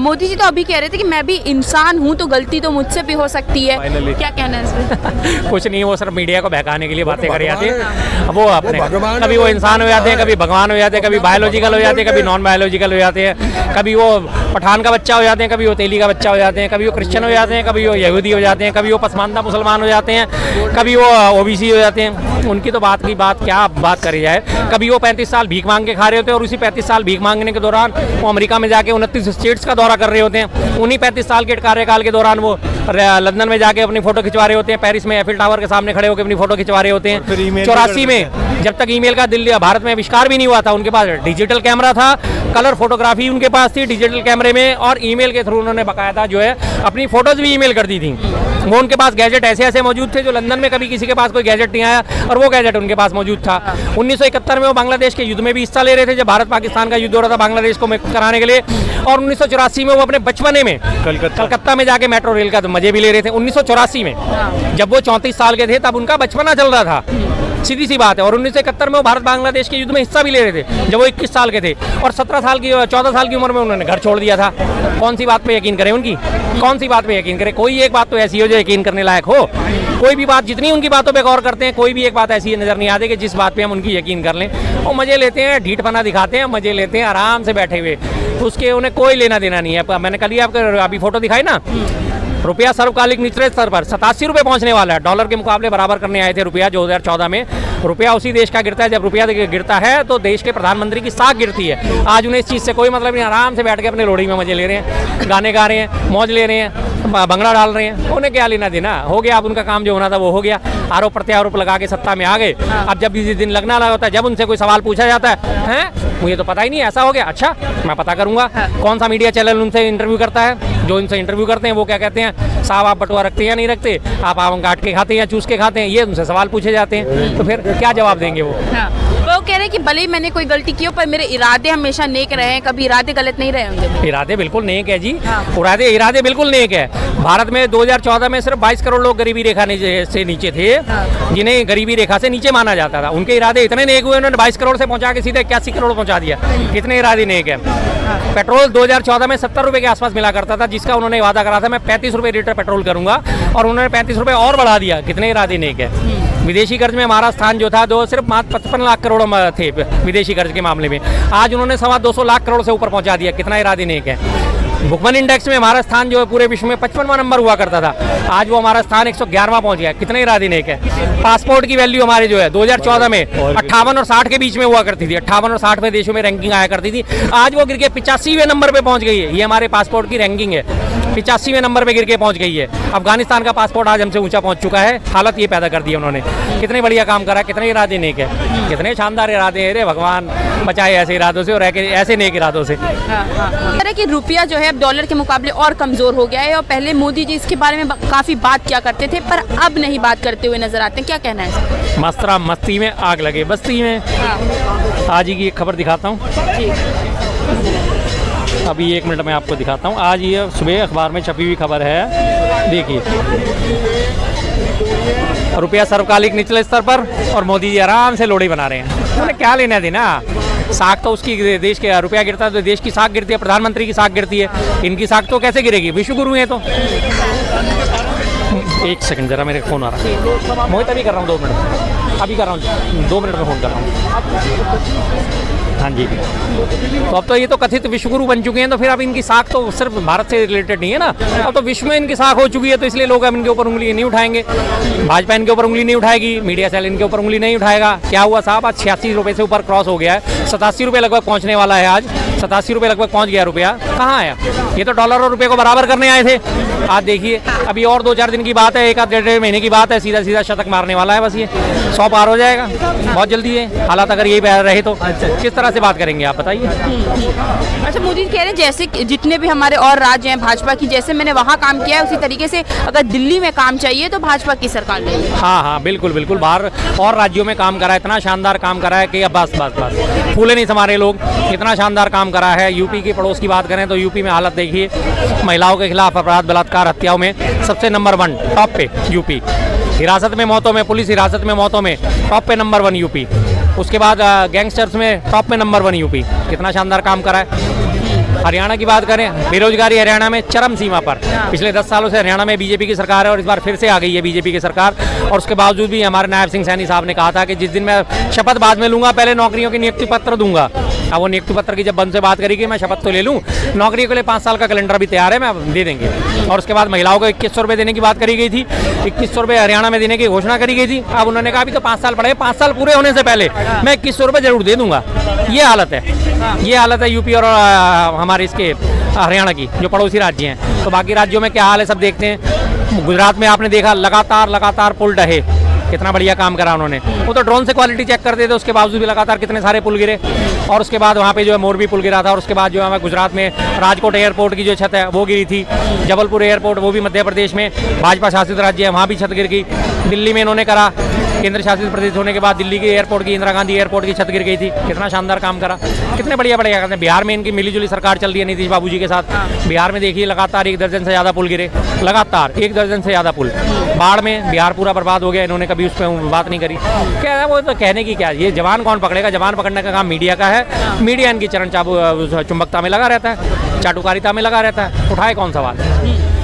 मोदी जी तो अभी कह रहे थे कि मैं भी इंसान हूँ तो गलती तो मुझसे भी हो सकती है, क्या कहना है इसमें? कुछ नहीं, वो सिर्फ मीडिया को बहकाने के लिए बातें कर जाते हैं। वो अपने भगवान कभी वो इंसान हो जाते हैं, कभी भगवान हो जाते हैं, कभी बायोलॉजिकल हो जाते हैं, कभी नॉन बायोलॉजिकल हो जाते हैं, कभी वो पठान का बच्चा हो जाते हैं, कभी वो तेली का बच्चा हो जाते हैं, कभी वो क्रिश्चियन हो जाते हैं, कभी वो यहूदी हो जाते हैं, कभी वो पसमानदा मुसलमान हो जाते हैं, कभी वो ओबीसी हो जाते हैं। उनकी तो बात की बात क्या बात करी जाए। कभी वो 35 साल भीख मांग के खा रहे होते हैं और उसी 35 साल भीख मांगने के दौरान वो अमेरिका में जाके 29 स्टेट्स का दौरा कर रहे होते हैं। उन्हीं 35 साल के कार्यकाल के दौरान वो लंदन में जाके अपनी फोटो खिंचवा रहे होते हैं, पेरिस में एफिल टावर के सामने खड़े होकर अपनी फोटो खिंचवा रहे होते हैं। 84 में जब तक ईमेल का दिल्ली भारत में आविष्कार भी नहीं हुआ था, उनके पास डिजिटल कैमरा था, कलर फोटोग्राफी उनके पास थी डिजिटल कैमरे में, और ईमेल के थ्रू उन्होंने बकायदा जो है अपनी फोटोज भी ईमेल कर दी थी। वो उनके पास गैजेट ऐसे ऐसे मौजूद थे जो लंदन में कभी किसी के पास कोई गैजेट नहीं आया, और वो गैजेट उनके पास मौजूद था। 1971 में वो बांग्लादेश के युद्ध में भी हिस्सा ले रहे थे, जब भारत पाकिस्तान का युद्ध हो रहा था बांग्लादेश को कराने के लिए। और 1984 में वो अपने बचपने में कलकत्ता में जाके मेट्रो रेल का मजे भी ले रहे थे। 1984 में जब वो 34 साल के थे तब उनका बचपना चल रहा था, सीधी सी बात है। और 1971 में वो भारत बांग्लादेश के युद्ध में हिस्सा भी ले रहे थे जब वो 21 साल के थे, और 14 साल की उम्र में उन्होंने घर छोड़ दिया था। कौन सी बात पे यकीन करें उनकी, कौन सी बात पे यकीन करें? कोई एक बात तो ऐसी हो जो यकीन करने लायक हो। कोई भी बात, जितनी उनकी बातों पे गौर करते हैं, कोई भी एक बात ऐसी नजर नहीं आती कि जिस बात पे हम उनकी यकीन कर लें। वो मजे लेते हैं, ढीठपना दिखाते हैं, मजे लेते हैं आराम से बैठे हुए, तो उसके उन्हें कोई लेना देना नहीं है। मैंने कल ही आपको अभी फोटो दिखाई ना, रुपया सर्वकालिक निचले स्तर पर 87 रुपये पहुंचने वाला है। डॉलर के मुकाबले बराबर करने आए थे रुपया 2014 में। रुपया उसी देश का गिरता है, जब रुपया गिरता है तो देश के प्रधानमंत्री की साख गिरती है। आज उन्हें इस चीज़ से कोई मतलब नहीं, आराम से बैठ के अपने लोहड़ी में मजे ले रहे हैं, गाने गा रहे हैं, मौज ले रहे हैं, भंगड़ा डाल रहे हैं। उन्हें क्या लेना देना, हो गया। अब उनका काम जो होना था वो हो गया, आरोप प्रत्यारोप लगा के सत्ता में आ गए। अब जब जिस दिन लगना लगा होता है, जब उनसे कोई सवाल पूछा जाता है, मुझे तो पता ही नहीं ऐसा हो गया, अच्छा मैं पता करूंगा। कौन सा मीडिया चैनल उनसे इंटरव्यू करता है? जो इनसे इंटरव्यू करते हैं वो क्या कहते हैं, साहब आप बटुआ रखते हैं या नहीं रखते, आप आम काट के खाते हैं या चूस के खाते हैं, ये उनसे सवाल पूछे जाते हैं। तो फिर क्या जवाब देंगे वो? वो कह रहे हैं कि भले ही मैंने कोई गलती की हो पर मेरे इरादे हमेशा नेक रहे हैं, कभी इरादे गलत नहीं रहे होंगे। इरादे बिल्कुल नेक है जी, इरादे बिल्कुल नेक है। भारत में 2014 में सिर्फ 22 करोड़ लोग गरीबी रेखा से नीचे थे, जिन्हें गरीबी रेखा से नीचे माना जाता था। उनके इरादे इतने नेक हुए, उन्होंने 22 करोड़ से पहुंचा के सीधे 81 करोड़ पहुंचा दिया। कितने इरादे नेक है। पेट्रोल 2014 में 70 रुपए के आसपास मिला करता था, जिसका उन्होंने वादा करा था मैं 35 रुपए लीटर पेट्रोल करूंगा, और उन्होंने 35 रुपए और बढ़ा दिया। कितने इरादे नेक है। विदेशी कर्ज में हमारा स्थान जो था सिर्फ मात्र 55 लाख करोड़ थे विदेशी कर्ज के मामले में, आज उन्होंने 225 लाख करोड़ से ऊपर पहुंचा दिया। कितना इरादे नेक है। भुखमन इंडेक्स में हमारा स्थान जो है पूरे विश्व में 55वां नंबर हुआ करता था, आज वो हमारा स्थान 111वां पहुंच गया। कितने इरादे नेक है। पासपोर्ट की वैल्यू हमारे जो है 2014 में 58 और 60 के बीच में हुआ करती थी, 58 और 60 में देशों में रैंकिंग आया करती थी, आज वो गिर के 85वें नंबर पे पहुंच गई है। ये हमारे पासपोर्ट की रैंकिंग है, 85वें नंबर पे गिर के पहुंच गई है। अफगानिस्तान का पासपोर्ट आज हमसे ऊंचा पहुंच चुका है। हालत ये पैदा कर दी है उन्होंने। कितने बढ़िया काम करा, कितने इरादे नेक है, कितने शानदार इरादे हैं। रे भगवान बचाए ऐसे इरादों से और ऐसे नेक इरादों से। कि रुपया जो है अब डॉलर के मुकाबले और कमजोर हो गया है, और पहले मोदी जी इसके बारे में काफी बात किया करते थे पर अब नहीं बात करते हुए नजर आते हैं, क्या कहना है? मस्तरा मस्ती में आग लगे बस्ती में। आज ही की एक खबर दिखाता हूँ, अभी 1 मिनट में आपको दिखाता हूँ। आज ये सुबह अखबार में छपी हुई खबर है, देखिए। रुपया सर्वकालिक निचले स्तर पर और मोदी जी आराम से लोहड़ी बना रहे हैं। उन्हें क्या लेना देना, साख तो उसकी देश के रुपया गिरता है तो देश की साख गिरती है, प्रधानमंत्री की साख गिरती है, इनकी साख तो कैसे गिरेगी, विश्वगुरु है तो। 1 सेकंड जरा, मेरे फ़ोन आ रहा है, मोहित अभी कर रहा हूँ 2 मिनट, अभी कर रहा हूँ 2 मिनट में फ़ोन कर रहा हूँ। हाँ जी, तो अब तो ये तो कथित विश्वगुरु बन चुके हैं, तो फिर अब इनकी साख तो सिर्फ भारत से रिलेटेड नहीं है ना, अब तो विश्व में इनकी साख हो चुकी है, तो इसलिए लोग अब इनके ऊपर उंगली नहीं उठाएंगे। भाजपा इनके ऊपर उंगली नहीं उठाएगी, मीडिया सेल इनके ऊपर उंगली नहीं उठाएगा। क्या हुआ साहब, आज 86 रुपये से ऊपर क्रॉस हो गया है, 87 रुपये लगभग पहुँचने वाला है। आज 87 रुपये लगभग पहुँच गया रुपया। कहाँ आया, ये तो डॉलर और रुपये को बराबर करने आए थे। आज देखिए, अभी और 2-4 दिन की बात है, 1-1.5 महीने की बात है, सीधा सीधा शतक मारने वाला है। बस ये 100 पार हो जाएगा बहुत जल्दी है। हालात अगर यही रहे तो किस तरह से बात करेंगे आप बताइए। अच्छा, मोदी कह रहे हैं जैसे जितने भी हमारे और राज्य हैं भाजपा की, जैसे मैंने वहाँ काम किया है उसी तरीके से अगर दिल्ली में काम चाहिए तो भाजपा की सरकार ले। हाँ, बिल्कुल बिल्कुल, बाहर और राज्यों में काम करा है, इतना शानदार काम करा है कि अब बस फूले नहीं समारे लोग। इतना शानदार काम करा है। यूपी के पड़ोस की बात करें तो यूपी में हालत देखिए, महिलाओं के खिलाफ अपराध, बलात्कार, हत्याओं में सबसे नंबर 1 टॉप पे यूपी। हिरासत में मौतों में, पुलिस हिरासत में मौतों में टॉप पे नंबर 1 यूपी। उसके बाद गैंगस्टर्स में टॉप में नंबर 1 यूपी। कितना शानदार काम करा है। हरियाणा की बात करें, बेरोजगारी हरियाणा में चरम सीमा पर। पिछले 10 सालों से हरियाणा में बीजेपी की सरकार है और इस बार फिर से आ गई है बीजेपी की सरकार। और उसके बावजूद भी हमारे नायब सिंह सैनी साहब ने कहा था कि जिस दिन मैं शपथ बाद में लूंगा, पहले नौकरियों की नियुक्ति पत्र दूंगा। अब वो नियुक्ति पत्र की जब बंद से बात करी कि मैं शपथ तो ले लूँ, नौकरियों के लिए 5 साल का कैलेंडर भी तैयार है, मैं दे देंगे। और उसके बाद महिलाओं को 2100 रुपये देने की बात करी गई थी, 2100 रुपये हरियाणा में देने की घोषणा करी गई थी। अब उन्होंने कहा अभी तो 5 साल पड़े, 5 साल पूरे होने से पहले मैं 2100 रुपये जरूर दे दूंगा। ये हालत है, ये हालत है यूपी और हमारे इसके हरियाणा की, जो पड़ोसी राज्य हैं। तो बाकी राज्यों में क्या हाल है सब देखते हैं। गुजरात में आपने देखा लगातार पुल ढहे, कितना बढ़िया काम करा उन्होंने। वो तो ड्रोन से क्वालिटी चेक करते थे, उसके बावजूद भी लगातार कितने सारे पुल गिरे। और उसके बाद वहाँ पे जो है मोरबी पुल गिरा था। और उसके बाद जो है गुजरात में राजकोट एयरपोर्ट की जो छत है वो गिरी थी। जबलपुर एयरपोर्ट, वो भी मध्य प्रदेश में भाजपा शासित राज्य है, वहाँ भी छत गिर गई। दिल्ली में इन्होंने करा, केंद्र शासित प्रदेश होने के बाद दिल्ली के एयरपोर्ट की, इंदिरा गांधी एयरपोर्ट की छत गिर गई थी। कितना शानदार काम करा, कितने बढ़िया बढ़िया करते हैं। बिहार में इनकी मिलीजुली सरकार चल रही है नीतीश बाबू जी के साथ। बिहार में देखिए लगातार 1 दर्जन से ज़्यादा पुल गिरे, लगातार 1 दर्जन से ज़्यादा पुल। बाढ़ में बिहार पूरा बर्बाद हो गया, इन्होंने कभी उस पर बात नहीं करी। क्या है वो तो कहने की क्या, ये जवान कौन पकड़ेगा? जवान पकड़ने का काम मीडिया का है। मीडिया इनकी चरण चुंबकता में लगा रहता है, चाटुकारिता में लगा रहता है। उठाए कौन सवाल?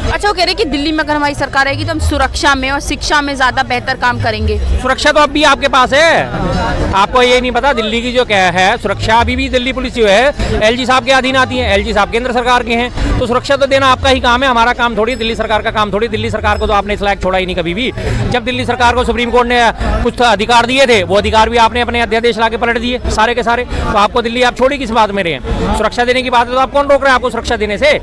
अच्छा, वो कह रहे कि दिल्ली में अगर हमारी सरकार आएगी तो हम सुरक्षा में और शिक्षा में ज़्यादा बेहतर काम करेंगे। सुरक्षा तो अब भी आपके पास है, आपको ये नहीं पता। दिल्ली की जो क्या है सुरक्षा, अभी भी दिल्ली पुलिस जो है एलजी साहब के अधीन आती है। एलजी साहब केंद्र सरकार के हैं, तो सुरक्षा तो देना आपका ही काम है, हमारा काम थोड़ी, दिल्ली सरकार का काम थोड़ी। दिल्ली सरकार को तो आपने इस लायक छोड़ा ही नहीं कभी भी। जब दिल्ली सरकार को सुप्रीम कोर्ट ने कुछ अधिकार दिए थे, वो अधिकार भी आपने अपने अध्यादेश ला के पलट दिए सारे के सारे। तो आपको दिल्ली आप छोड़ी किस बात में रहे हैं? सुरक्षा देने की बात है तो आप कौन रोक रहे हैं आपको सुरक्षा देने से?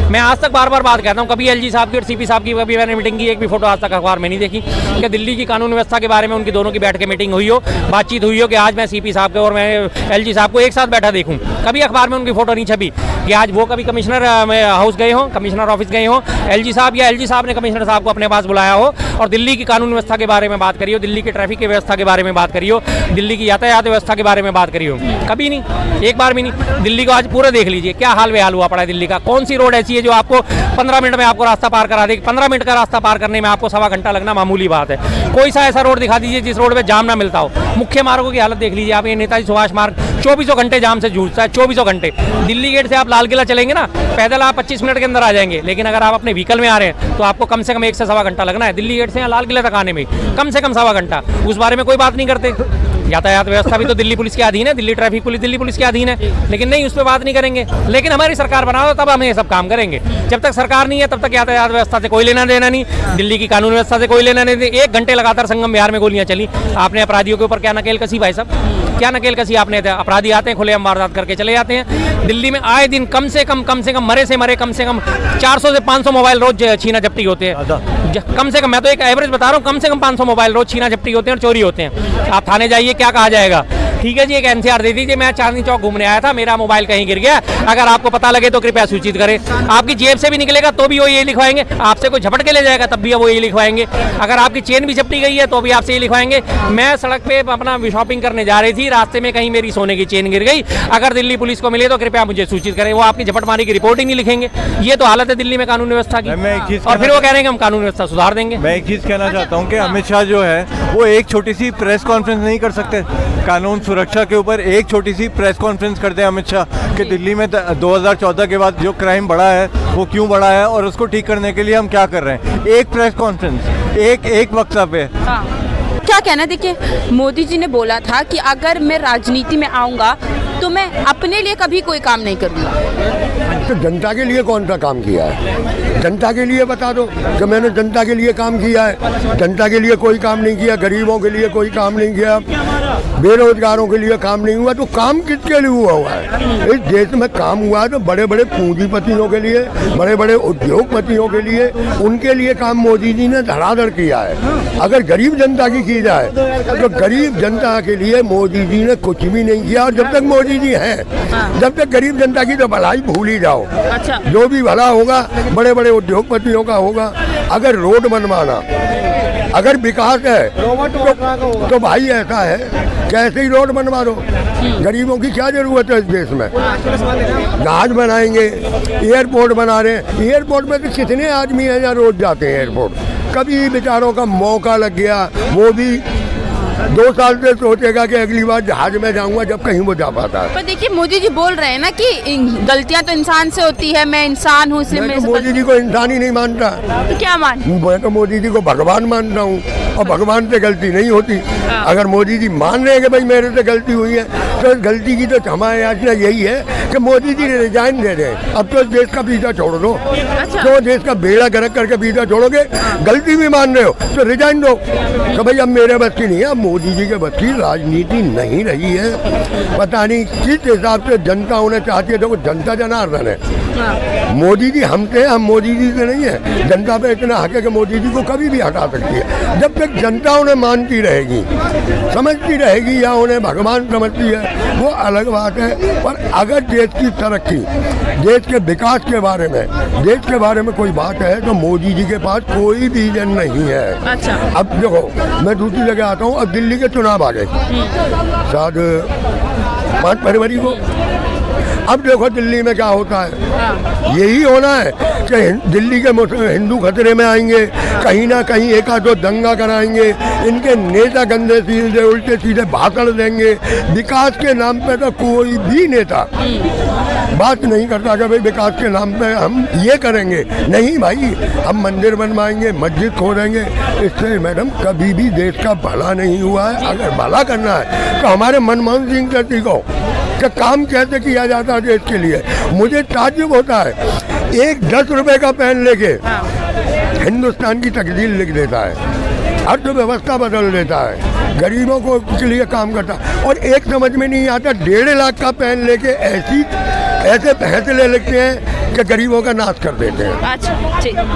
मैं आज तक बार बार बात कहता हूँ, कभी एलजी साहब की और सीपी साहब की कभी मैंने मीटिंग की एक भी फोटो आज तक अखबार में नहीं देखी कि दिल्ली की कानून व्यवस्था के बारे में उनकी दोनों की बैठ के मीटिंग हुई हो, बातचीत हुई हो कि आज मैं सीपी साहब के और मैं एलजी साहब को एक साथ बैठा देखूं। कभी अखबार में उनकी फोटो नहीं छपी कि आज वो कभी कमिश्नर हाउस गए हो, कमिश्नर ऑफिस गए हो एलजी साहब, या एलजी साहब ने कमिश्नर साहब को अपने पास बुलाया हो और दिल्ली की कानून व्यवस्था के बारे में बात करी हो, दिल्ली की ट्रैफिक की व्यवस्था के बारे में बात करी हो, दिल्ली की यातायात व्यवस्था के बारे में बात करी हो। कभी नहीं, एक बार भी नहीं। दिल्ली को आज पूरा देख लीजिए, क्या हाल बेहाल हुआ पड़ा है दिल्ली का। कौन सी रोड ऐसी है जो आपको 15 मिनट में आपको रास्ता पार करा देगी? 15 मिनट का रास्ता पार करने में आपको 1.25 घंटा लगना मामूली बात है। कोई सा ऐसा रोड दिखा दीजिए जिस रोड पे जाम ना मिलता हो। मुख्य मार्गों की हालत देख लीजिए आप, ये नेताजी सुभाष मार्ग 24 घंटे जाम से जूझता है, 24 घंटे। दिल्ली गेट से आप लाल किला चलेंगे ना, पैदल आप 25 मिनट के अंदर आ जाएंगे, लेकिन अगर आप अपने व्हीकल में आ रहे हैं तो आपको कम से कम 1 से 1.25 घंटा लगना है दिल्ली गेट से लाल किला तक आने में, कम से कम 1.25 घंटा। उस बारे में कोई बात नहीं करते। यातायात व्यवस्था भी तो दिल्ली पुलिस के अधीन है, Delhi traffic police Delhi police के अधीन है, लेकिन नहीं, उस पर बात नहीं करेंगे। लेकिन हमारी सरकार बनाओ तब हम ये सब काम करेंगे। जब तक सरकार नहीं है तब तक यातायात व्यवस्था से कोई लेना देना नहीं, दिल्ली की कानून व्यवस्था से कोई लेना नहीं। 1 घंटे लगातार संगम बिहार में गोलियां चली, आपने अपराधियों के ऊपर क्या नकेल कसी भाई साहब, क्या नकेल कसी आपने? अपराधी आते हैं खुलेआम वारदात करके चले जाते हैं। दिल्ली में आए दिन कम से कम मरे से मरे कम से कम 400 से 500 मोबाइल रोज छीना झपटी होते हैं। कम से कम, मैं तो एक एवरेज बता रहा हूँ, कम से कम 500 मोबाइल रोज छीना झपटी होते हैं और चोरी होते हैं। आप थाने जाइए, क्या कहा जाएगा? ठीक है जी, एक एनसीआर दे दीजिए, मैं चांदनी चौक घूमने आया था, मेरा मोबाइल कहीं गिर गया, अगर आपको पता लगे तो कृपया सूचित करें। आपकी जेब से भी निकलेगा तो भी वो यही लिखवाएंगे, आपसे कोई झपट के ले जाएगा तब भी वो यही लिखवाएंगे। अगर आपकी चेन भी झपटी गई है तो भी आपसे यही लिखवाएंगे। मैं सड़क पे अपना शॉपिंग करने जा रही थी, रास्ते में कहीं मेरी सोने की चेन गिर गई, अगर दिल्ली पुलिस को मिले तो कृपया मुझे सूचित करें। वो आपकी झपटमारी की रिपोर्ट ही नहीं लिखेंगे। ये तो हालत है दिल्ली में कानून व्यवस्था की, और फिर वो कह रहे हैं कि हम कानून व्यवस्था सुधार देंगे। मैं एक चीज़ कहना चाहता हूँ कि अमित शाह जो है वो एक छोटी सी प्रेस कॉन्फ्रेंस नहीं कर सकते कानून सुरक्षा के ऊपर? एक छोटी सी प्रेस कॉन्फ्रेंस करते हैं अमित शाह कि दिल्ली में 2014 के बाद जो क्राइम बढ़ा है वो क्यों बढ़ा है और उसको ठीक करने के लिए हम क्या कर रहे हैं। एक प्रेस कॉन्फ्रेंस, एक वक्तव्य। क्या कहना है? देखिए, मोदी जी ने बोला था कि अगर मैं राजनीति में आऊँगा तो मैं अपने लिए कभी कोई काम नहीं करूँगा। तो जनता के लिए कौन सा काम किया है? जनता के लिए बता दो कि मैंने जनता के लिए काम किया है। जनता के लिए कोई काम नहीं किया, गरीबों के लिए कोई काम नहीं किया, बेरोजगारों के लिए काम नहीं हुआ। तो काम किसके लिए हुआ है? इस देश में काम हुआ है तो बड़े बड़े पूंजीपतियों के लिए, बड़े बड़े उद्योगपतियों के लिए, उनके लिए काम मोदी जी ने धड़ाधड़ किया है। अगर गरीब जनता की जाए तो गरीब जनता के लिए मोदी जी ने कुछ भी नहीं किया। और जब तक मोदी जी हैं, जब तक गरीब जनता की तो भलाई भूल ही जाओ। अच्छा, जो भी भला होगा बड़े बड़े उद्योगपतियों का होगा। अगर रोड बनवाना, अगर विकास है तो भाई ऐसा है कैसे ही रोड बनवा दो। गरीबों की क्या जरूरत है इस देश में? जहाज बनाएंगे, एयरपोर्ट बना रहे हैं। एयरपोर्ट में तो कितने आदमी हैं जहाँ रोज जाते हैं एयरपोर्ट। कभी बेचारों का मौका लग गया, वो भी 2 साल से सोचेगा कि अगली बार जहाज में जाऊंगा, जब कहीं वो जा पाता है। पर देखिए मोदी जी बोल रहे हैं ना कि गलतियां तो इंसान से होती है, मैं इंसान हूँ इसलिए मैं मेरे तो से मोदी जी को इंसान ही नहीं मानता, तो क्या मान मैं तो मोदी जी को भगवान मानता हूँ, और भगवान से गलती नहीं होती। अगर मोदी जी मान रहे हैं कि भाई मेरे से गलती हुई है, तो इस गलती की तो क्षमा याचना यही है कि मोदी जी रिजाइन दे दें। अब तो देश का पीछा छोड़ दो, क्यों देश का बेड़ा गर्क करके पीछा छोड़ोगे? गलती भी मान रहे हो तो रिजाइन दो कि भाई अब मेरे बस की नहीं है। अब मोदी जी के बस की राजनीति नहीं रही है, पता नहीं किस हिसाब से जनता उन्हें चाहती है। देखो जनता जनार्दन है, मोदी जी हमसे, हम मोदी जी से नहीं है। जनता पे इतना हक है कि मोदी जी को कभी भी हटा सकती है, जब तक जनता उन्हें मानती रहेगी, समझती रहेगी, या उन्हें भगवान समझती है, वो अलग बात है। पर अगर देश की तरक्की, देश के विकास के बारे में, देश के बारे में कोई बात है तो मोदी जी के पास कोई विजन नहीं है। अच्छा। अब देखो मैं दूसरी जगह आता हूँ, अब दिल्ली के चुनाव आ गए शायद 5 फरवरी को। अब देखो दिल्ली में क्या होता है, यही होना है कि दिल्ली के हिंदू खतरे में आएंगे, कहीं ना कहीं एक आध दंगा कराएंगे, इनके नेता गंदे सीधे उल्टे सीधे भाषण देंगे। विकास के नाम पे तो कोई भी नेता बात नहीं करता कि भाई विकास के नाम पे हम ये करेंगे। नहीं भाई, हम मंदिर बनवाएंगे, मस्जिद खोलेंगे, इससे मैडम कभी भी देश का भला नहीं हुआ है। अगर भला करना है तो हमारे मनमोहन सिंह से सीखो कि काम कैसे किया जाता है देश के लिए। मुझे ताज्जुब होता है, एक 10 रुपए का पेन लेके हिंदुस्तान की तकदीर लिख देता है, अर्थव्यवस्था बदल देता है, गरीबों को के लिए काम करता है। और एक समझ में नहीं आता, 1.5 लाख का पेन लेके ऐसे फैसले लिखते हैं कि गरीबों का नाश कर देते हैं। अच्छा ठीक।